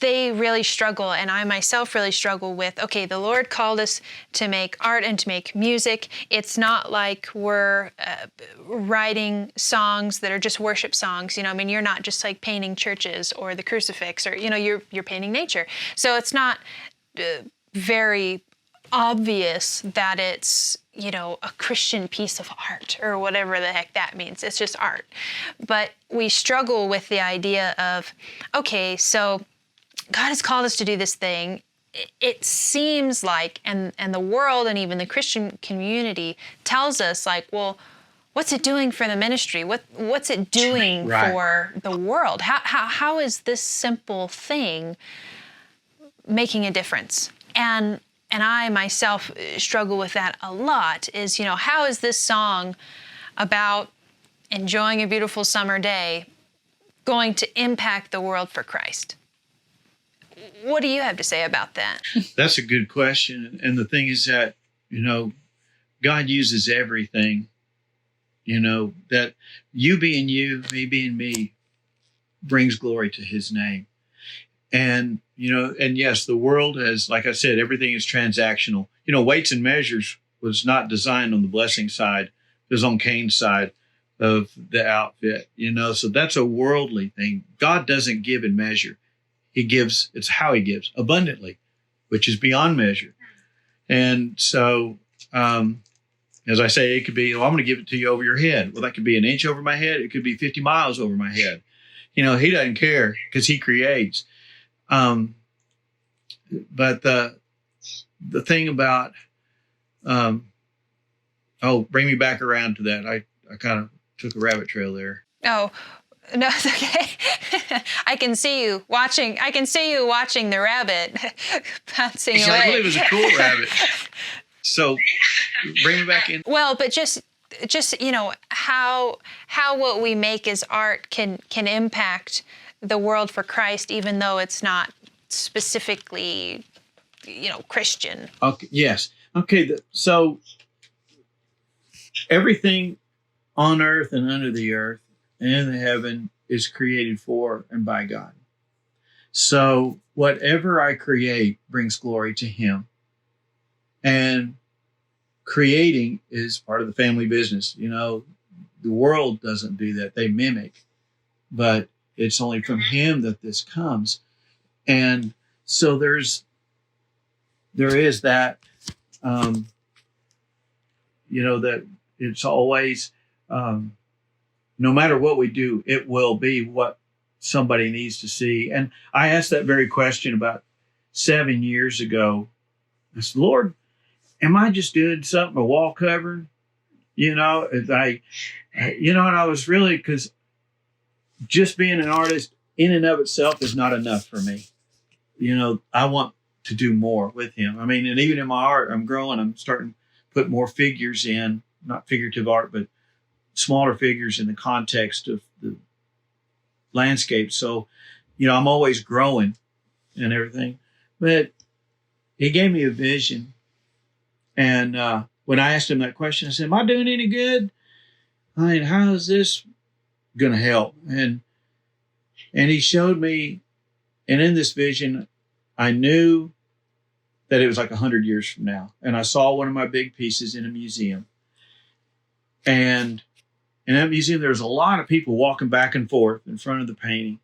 they really struggle, and I myself really struggle with, okay, the Lord called us to make art and to make music. It's not like we're writing songs that are just worship songs. You're not just like painting churches or the crucifix, or, you're painting nature. So it's not very obvious that it's, a Christian piece of art or whatever the heck that means. It's just art. But we struggle with the idea of, okay, so God has called us to do this thing. It seems like, and the world and even the Christian community tells us, like, well, what's it doing for the ministry? What's it doing for the world? How is this simple thing making a difference? And I myself struggle with that a lot, is, how is this song about enjoying a beautiful summer day going to impact the world for Christ? What do you have to say about that? That's a good question. And the thing is that, God uses everything, that you being you, me being me, brings glory to his name. And, and yes, the world has, like I said, everything is transactional. Weights and Measures was not designed on the blessing side. It was on Cain's side of the outfit, so that's a worldly thing. God doesn't give in measure. He gives, it's how he gives, abundantly, which is beyond measure. And so, as I say, it could be, I'm going to give it to you over your head. Well, that could be an inch over my head. It could be 50 miles over my head. He doesn't care because he creates. But the thing about, bring me back around to that. I kind of took a rabbit trail there. Oh, no, it's okay. I can see you watching the rabbit bouncing away. I believe it was a cool rabbit. So bring me back in. Well, but just how what we make as art can impact the world for Christ, even though it's not specifically, Christian. Okay. Yes. Okay. So everything on earth and under the earth and in the heaven is created for and by God. So whatever I create brings glory to him. And creating is part of the family business. The world doesn't do that. They mimic. But it's only from him that this comes. And so there is that, that it's always, no matter what we do, it will be what somebody needs to see. And I asked that very question about 7 years ago. I said, Lord, am I just doing something, a wall covering? And I was really, because just being an artist in and of itself is not enough for me. I want to do more with him. I mean, and even in my art, I'm growing, I'm starting to put more figures in, not figurative art, but smaller figures in the context of the landscape. So, I'm always growing and everything. But he gave me a vision. And when I asked him that question, I said, am I doing any good? I mean, how is this going to help? And And he showed me, and in this vision, I knew that it was like 100 years from now. And I saw one of my big pieces in a museum. And in that museum, there was a lot of people walking back and forth in front of the painting.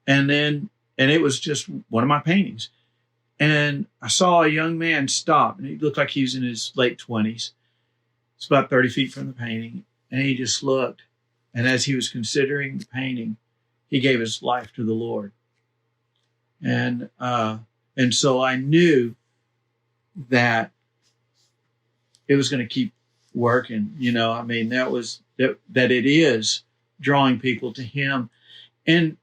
And it was just one of my paintings. And I saw a young man stop, and he looked like he was in his late 20s. It's about 30 feet from the painting. And he just looked. And as he was considering the painting, he gave his life to the Lord. And so I knew that it was going to keep working. That it is drawing people to him. And,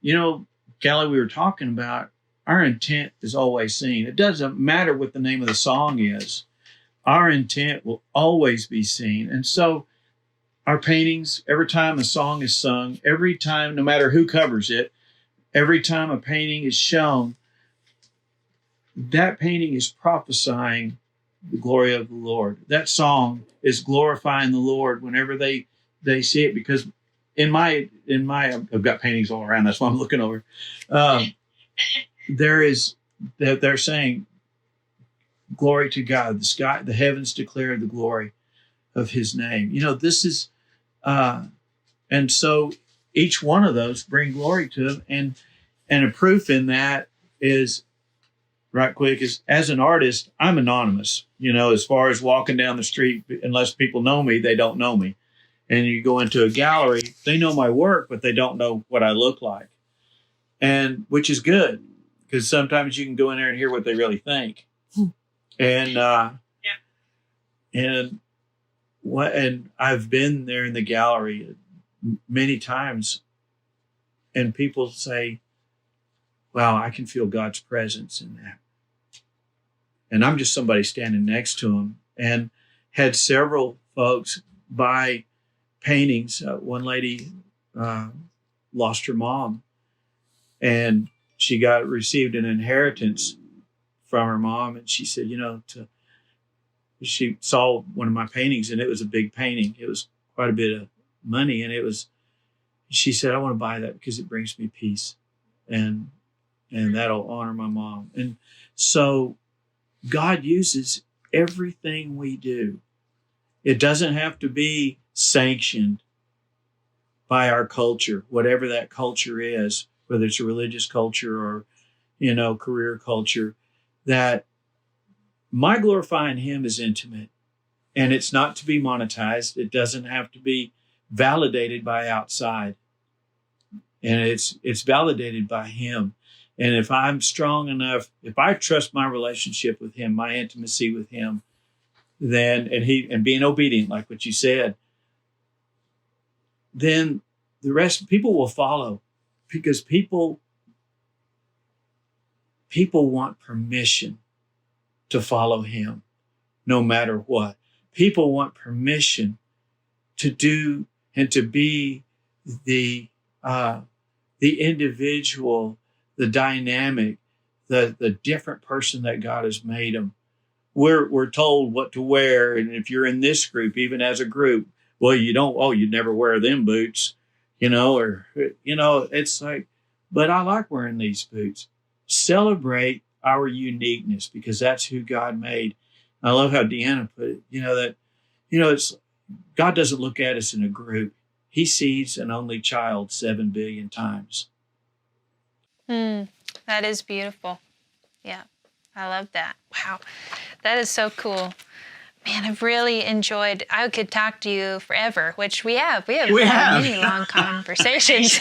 Callie, we were talking about our intent is always seen. It doesn't matter what the name of the song is. Our intent will always be seen. And so our paintings, every time a song is sung, every time, no matter who covers it, every time a painting is shown, that painting is prophesying the glory of the Lord. That song is glorifying the Lord whenever they see it. Because in my, I've got paintings all around. That's why I'm looking over. They're saying, glory to God. The sky, the heavens declare the glory of his name. This is, and so each one of those bring glory to him. And a proof in that is, right quick, is as an artist, I'm anonymous, as far as walking down the street, unless people know me, they don't know me. And you go into a gallery, they know my work, but they don't know what I look like. And which is good, because sometimes you can go in there and hear what they really think. And I've been there in the gallery many times, and people say, wow, I can feel God's presence in that. And I'm just somebody standing next to him. And had several folks buy paintings. One lady lost her mom, and she received an inheritance from her mom. And she said, she saw one of my paintings, and it was a big painting. It was quite a bit of money. And she said, I want to buy that because it brings me peace. And that'll honor my mom. And so God uses everything we do. It doesn't have to be sanctioned by our culture, whatever that culture is, whether it's a religious culture or, career culture, that my glorifying him is intimate, and it's not to be monetized. It doesn't have to be validated by outside. And it's validated by him. And if I'm strong enough, if I trust my relationship with him, my intimacy with him, then, and being obedient, like what you said, then the rest, people will follow, because people want permission to follow him no matter what. People want permission to do and to be the individual, the dynamic, the different person that God has made them. We're told what to wear, and if you're in this group, even as a group, well, you never wear them boots, it's like, but I like wearing these boots. Celebrate our uniqueness, because that's who God made. I love how Deanna put it, it's God doesn't look at us in a group. He sees an only child 7 billion times. That is beautiful. Yeah, I love that. Wow, that is so cool. Man, I've really enjoyed, I could talk to you forever, which we have. We have many long conversations.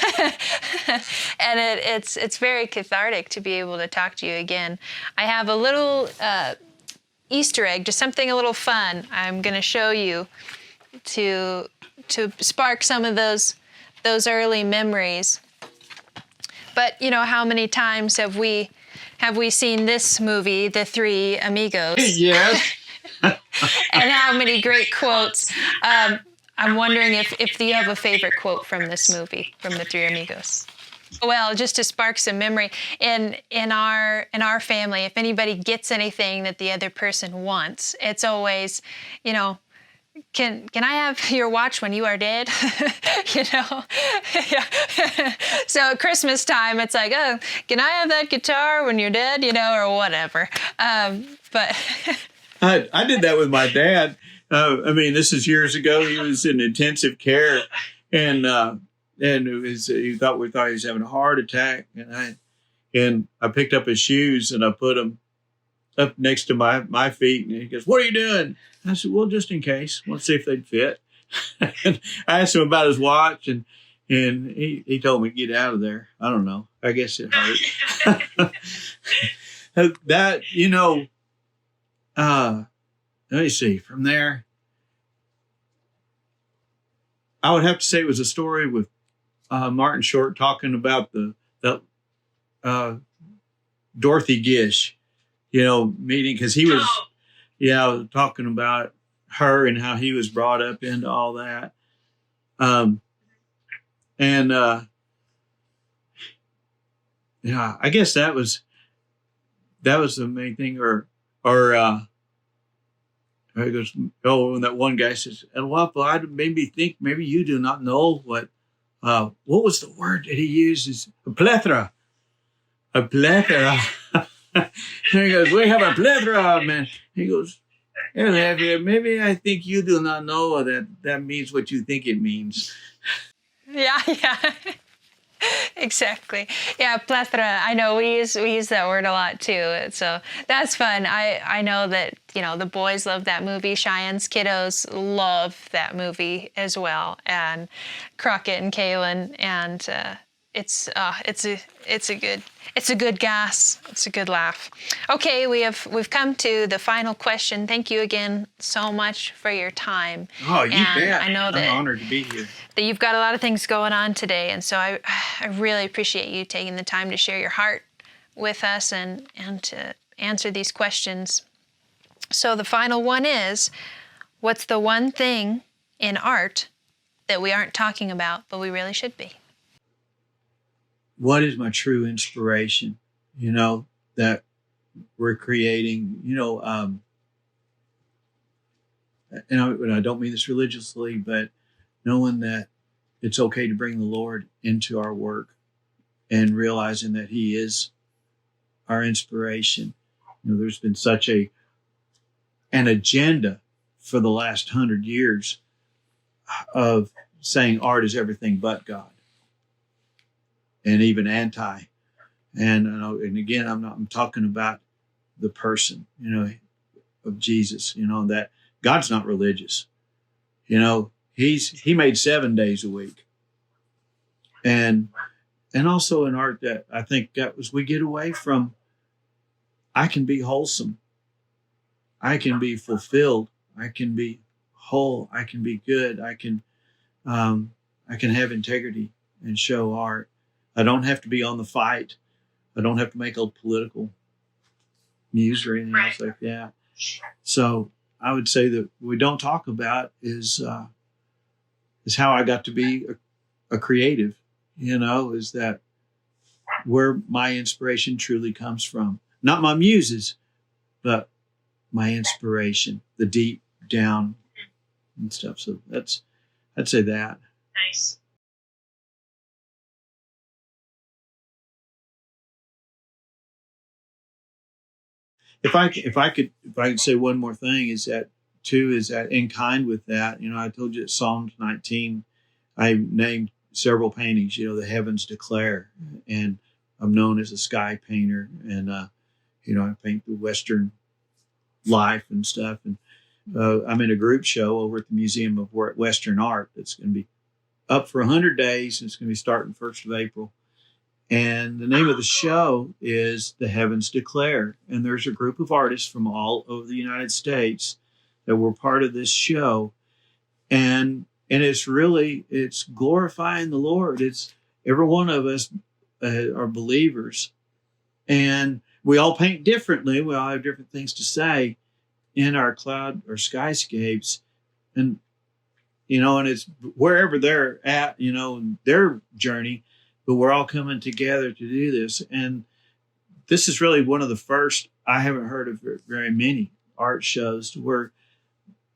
And it's very cathartic to be able to talk to you again. I have a little Easter egg, just something a little fun I'm going to show you to spark some of those early memories. But how many times have we seen this movie, The Three Amigos? Yes. And how many great quotes. I'm wondering if you have a favorite quote from this movie, from The Three Amigos. Well, just to spark some memory, in our family, if anybody gets anything that the other person wants, it's always, can I have your watch when you are dead? Yeah. So at Christmas time, it's like, oh, can I have that guitar when you're dead? Or whatever. But I did that with my dad. This is years ago. He was in intensive care, and we thought he was having a heart attack, and I picked up his shoes and I put them up next to my feet, and he goes, "What are you doing?" I said, "Well, just in case. Want to see if they'd fit." And I asked him about his watch, and he told me to get out of there. I don't know. I guess it hurt. That, let me see. From there, I would have to say it was a story with Martin Short talking about the Dorothy Gish, meeting, because he was, talking about her and how he was brought up into all that. I guess that was the main thing. He goes, and that one guy says, and I made me think maybe you do not know what was the word that he uses? A plethora. And he goes, we have a plethora, man. He goes, maybe I think you do not know that means what you think it means. Yeah. Exactly. Yeah, plethora. I know we use that word a lot too. So that's fun. I know that, the boys love that movie. Cheyenne's kiddos love that movie as well. And Crockett and Kaylin, and it's a good gas. It's a good laugh. Okay, we've come to the final question. Thank you again so much for your time. Oh, you bet. I know that I'm honored to be here. That you've got a lot of things going on today, and so I really appreciate you taking the time to share your heart with us and to answer these questions. So the final one is, what's the one thing in art that we aren't talking about, but we really should be? What is my true inspiration, that we're creating, and I don't mean this religiously, but knowing that it's okay to bring the Lord into our work and realizing that he is our inspiration. There's been such an agenda for the last 100 years of saying art is everything but God. And even anti, and again, I'm talking about the person, of Jesus, that God's not religious, he made 7 days a week, and also in art that I think we get away from. I can be wholesome, I can be fulfilled, I can be whole, I can be good, I can have integrity and show art. I don't have to be on the fight. I don't have to make a political news or anything else like that. So I would say that what we don't talk about is how I got to be a creative, is that where my inspiration truly comes from. Not my muses, but my inspiration, the deep down and stuff. So I'd say that. Nice. If I could say one more thing, is that in kind with that, I told you at Psalms 19, I named several paintings, the heavens declare, and I'm known as a sky painter, and I paint the Western life and stuff, and I'm in a group show over at the Museum of Western Art that's going to be up for 100 days, and it's going to be starting 1st of April. And the name of the show is The Heavens Declare. And there's a group of artists from all over the United States that were part of this show. And it's glorifying the Lord. It's every one of us are believers. And we all paint differently. We all have different things to say in our cloud or skyscapes. And, and it's wherever they're at, in their journey. But we're all coming together to do this. And this is really one of the first, I haven't heard of very many art shows where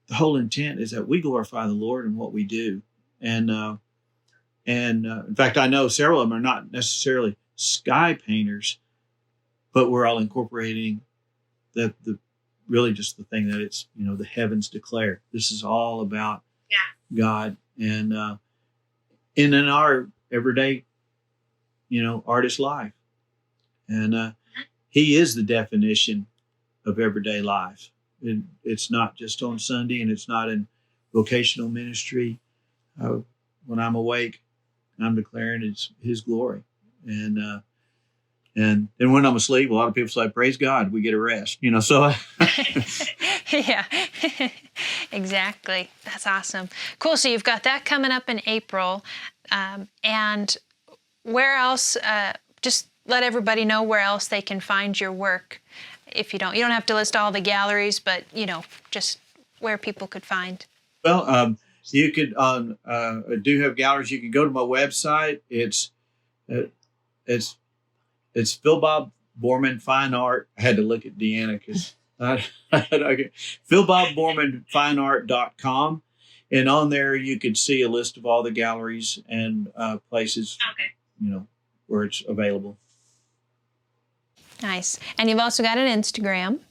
the whole intent is that we glorify the Lord in what we do. And in fact, I know several of them are not necessarily sky painters, but we're all incorporating the really just the thing that it's, the heavens declare. This is all about God. And in our everyday, artist life. And he is the definition of everyday life. It's not just on Sunday, and it's not in vocational ministry. When I'm awake, I'm declaring it's his glory. And when I'm asleep, a lot of people say, praise God, we get a rest, so. Yeah, exactly. That's awesome. Cool. So you've got that coming up in April. And where else, just let everybody know where else they can find your work. If you don't have to list all the galleries, but, just where people could find. Well, you could, I do have galleries. You can go to my website. It's PhilBob Borman Fine Art. I had to look at Deanna because PhilBobBormanFineArt.com. And on there, you could see a list of all the galleries and places, where it's available. Nice. And you've also got an Instagram.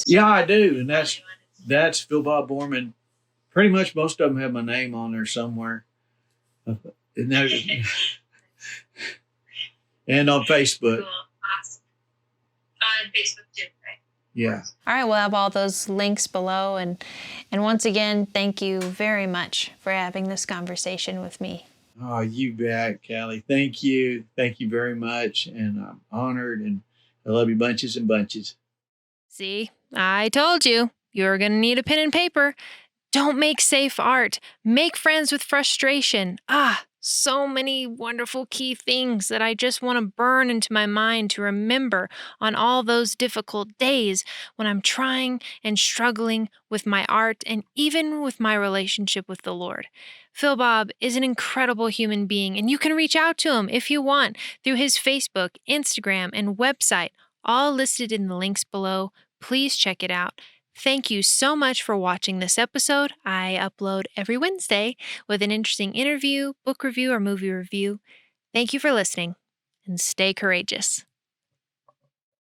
Yeah, I do. And that's PhilBob Borman. Pretty much most of them have my name on there somewhere. And on Facebook. Cool. Awesome. On Facebook too, right? Yeah. All right, we'll have all those links below. And once again, thank you very much for having this conversation with me. Oh, you bet, Callie. Thank you. Thank you very much. And I'm honored, and I love you bunches and bunches. See, I told you, you're going to need a pen and paper. Don't make safe art. Make friends with frustration. So many wonderful key things that I just want to burn into my mind to remember on all those difficult days when I'm trying and struggling with my art and even with my relationship with the Lord. PhilBob is an incredible human being, and you can reach out to him if you want through his Facebook, Instagram, and website, all listed in the links below. Please check it out. Thank you so much for watching this episode. I upload every Wednesday with an interesting interview, book review, or movie review. Thank you for listening, and stay courageous.